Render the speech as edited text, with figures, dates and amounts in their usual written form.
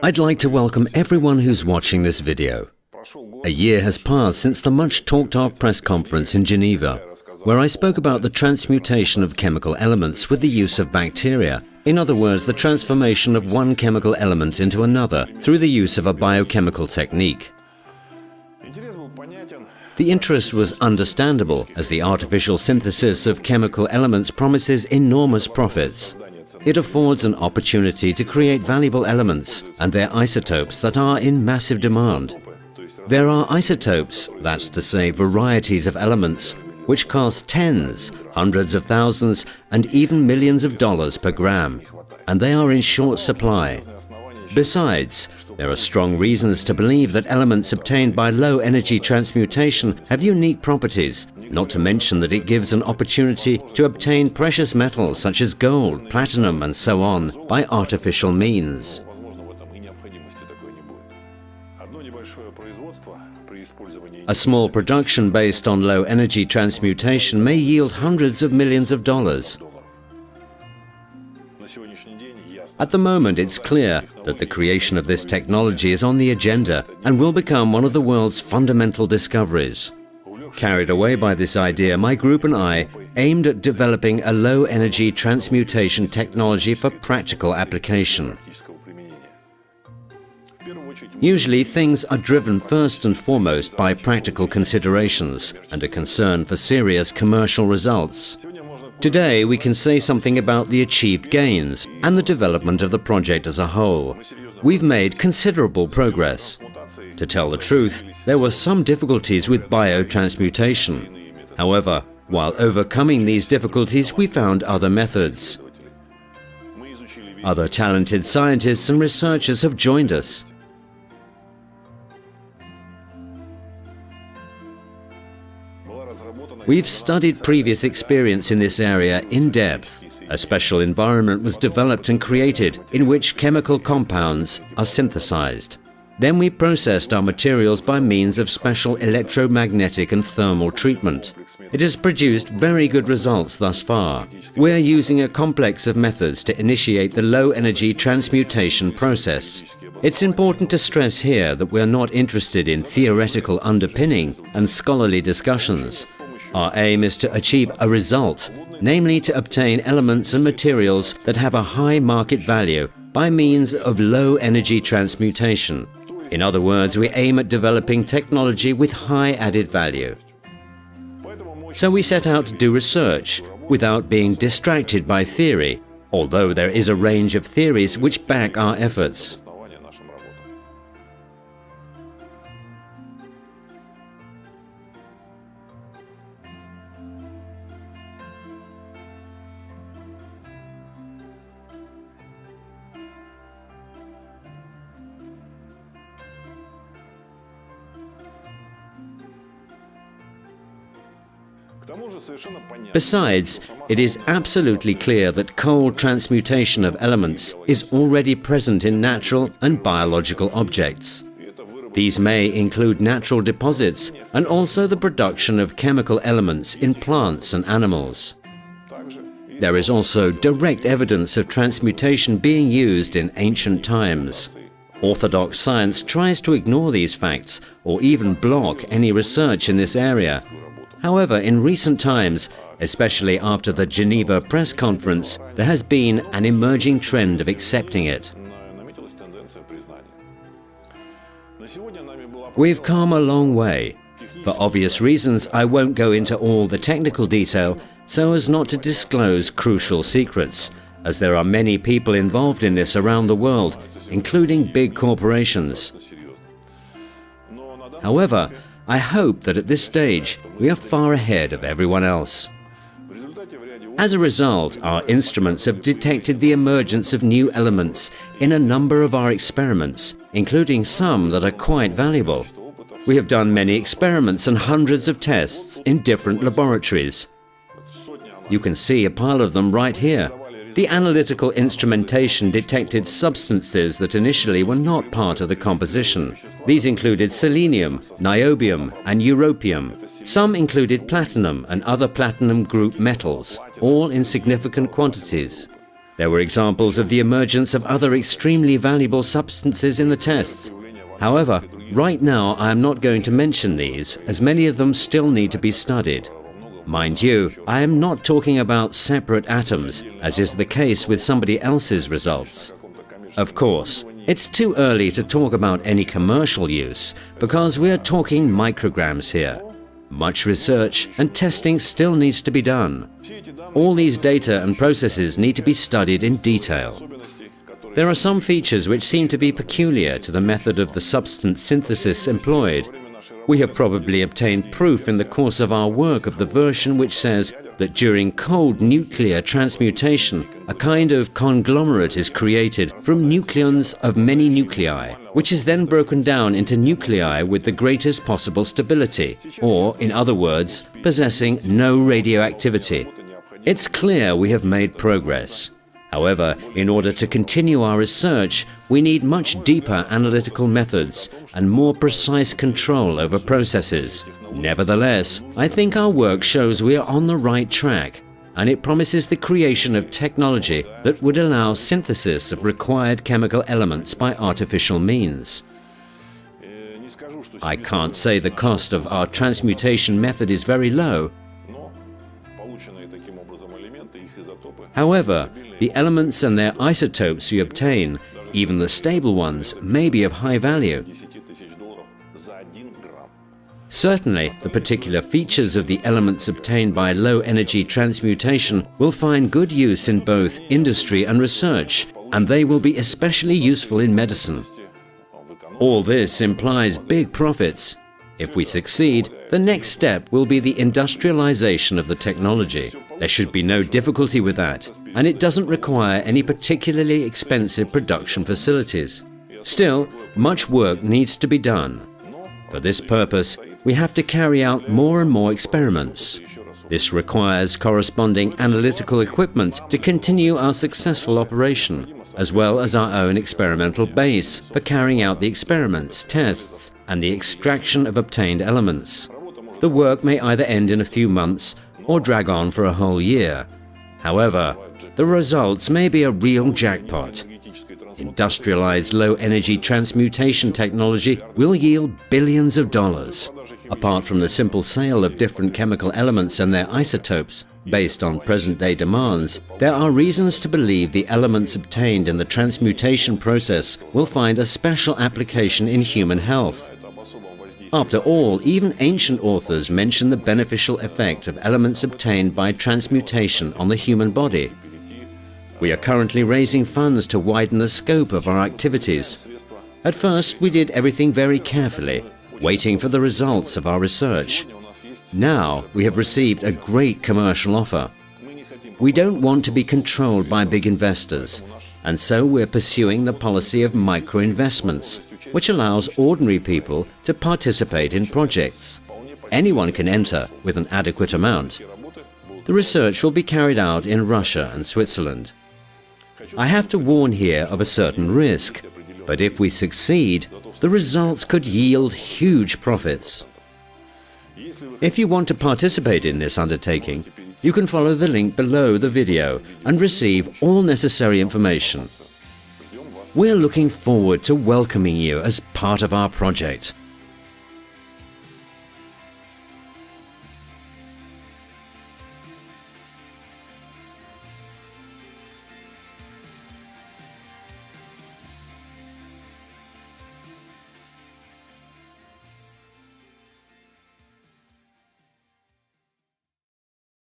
I'd like to welcome everyone who's watching this video. A year has passed since the much talked of press conference in Geneva, where I spoke about the transmutation of chemical elements with the use of bacteria. In other words, the transformation of one chemical element into another through the use of a biochemical technique. The interest was understandable, as the artificial synthesis of chemical elements promises enormous profits. It affords an opportunity to create valuable elements and their isotopes that are in massive demand. There are isotopes, that's to say varieties of elements, which cost tens, hundreds of thousands and even millions of dollars per gram, and they are in short supply. Besides, there are strong reasons to believe that elements obtained by low-energy transmutation have unique properties, not to mention that it gives an opportunity to obtain precious metals such as gold, platinum and so on by artificial means. A small production based on low-energy transmutation may yield hundreds of millions of dollars. At the moment, it's clear that the creation of this technology is on the agenda and will become one of the world's fundamental discoveries. Carried away by this idea, my group and I aimed at developing a low-energy transmutation technology for practical application. Usually, things are driven first and foremost by practical considerations and a concern for serious commercial results. Today, we can say something about the achieved gains and the development of the project as a whole. We've made considerable progress. To tell the truth, there were some difficulties with biotransmutation. However, while overcoming these difficulties, we found other methods. Other talented scientists and researchers have joined us. We've studied previous experience in this area in depth. A special environment was developed and created in which chemical compounds are synthesized. Then we processed our materials by means of special electromagnetic and thermal treatment. It has produced very good results thus far. We're using a complex of methods to initiate the low-energy transmutation process. It's important to stress here that we're not interested in theoretical underpinning and scholarly discussions. Our aim is to achieve a result, namely to obtain elements and materials that have a high market value by means of low-energy transmutation. In other words, we aim at developing technology with high added value. So we set out to do research without being distracted by theory, although there is a range of theories which back our efforts. Besides, it is absolutely clear that cold transmutation of elements is already present in natural and biological objects. These may include natural deposits and also the production of chemical elements in plants and animals. There is also direct evidence of transmutation being used in ancient times. Orthodox science tries to ignore these facts or even block any research in this area. However, in recent times, especially after the Geneva press conference, there has been an emerging trend of accepting it. We've come a long way. For obvious reasons, I won't go into all the technical detail so as not to disclose crucial secrets, as there are many people involved in this around the world, including big corporations. However, I hope that at this stage we are far ahead of everyone else. As a result, our instruments have detected the emergence of new elements in a number of our experiments, including some that are quite valuable. We have done many experiments and hundreds of tests in different laboratories. You can see a pile of them right here. The analytical instrumentation detected substances that initially were not part of the composition. These included selenium, niobium and europium. Some included platinum and other platinum group metals, all in significant quantities. There were examples of the emergence of other extremely valuable substances in the tests. However, right now I am not going to mention these, as many of them still need to be studied. Mind you, I am not talking about separate atoms, as is the case with somebody else's results. Of course, it's too early to talk about any commercial use, because we're talking micrograms here. Much research and testing still needs to be done. All these data and processes need to be studied in detail. There are some features which seem to be peculiar to the method of the substance synthesis employed. We have probably obtained proof in the course of our work of the version which says that during cold nuclear transmutation, a kind of conglomerate is created from nucleons of many nuclei, which is then broken down into nuclei with the greatest possible stability, or, in other words, possessing no radioactivity. It's clear we have made progress. However, in order to continue our research, we need much deeper analytical methods and more precise control over processes. Nevertheless, I think our work shows we are on the right track, and it promises the creation of technology that would allow synthesis of required chemical elements by artificial means. I can't say the cost of our transmutation method is very low. However, the elements and their isotopes we obtain, even the stable ones, may be of high value. Certainly, the particular features of the elements obtained by low-energy transmutation will find good use in both industry and research, and they will be especially useful in medicine. All this implies big profits. If we succeed, the next step will be the industrialization of the technology. There should be no difficulty with that, and it doesn't require any particularly expensive production facilities. Still, much work needs to be done. For this purpose, we have to carry out more and more experiments. This requires corresponding analytical equipment to continue our successful operation, as well as our own experimental base for carrying out the experiments, tests, and the extraction of obtained elements. The work may either end in a few months or drag on for a whole year. However, the results may be a real jackpot. Industrialized low-energy transmutation technology will yield billions of dollars. Apart from the simple sale of different chemical elements and their isotopes, based on present-day demands, there are reasons to believe the elements obtained in the transmutation process will find a special application in human health. After all, even ancient authors mention the beneficial effect of elements obtained by transmutation on the human body. We are currently raising funds to widen the scope of our activities. At first, we did everything very carefully, waiting for the results of our research. Now, we have received a great commercial offer. We don't want to be controlled by big investors, and so we're pursuing the policy of micro-investments, which allows ordinary people to participate in projects. Anyone can enter with an adequate amount. The research will be carried out in Russia and Switzerland. I have to warn here of a certain risk, but if we succeed, the results could yield huge profits. If you want to participate in this undertaking, you can follow the link below the video and receive all necessary information. We're looking forward to welcoming you as part of our project.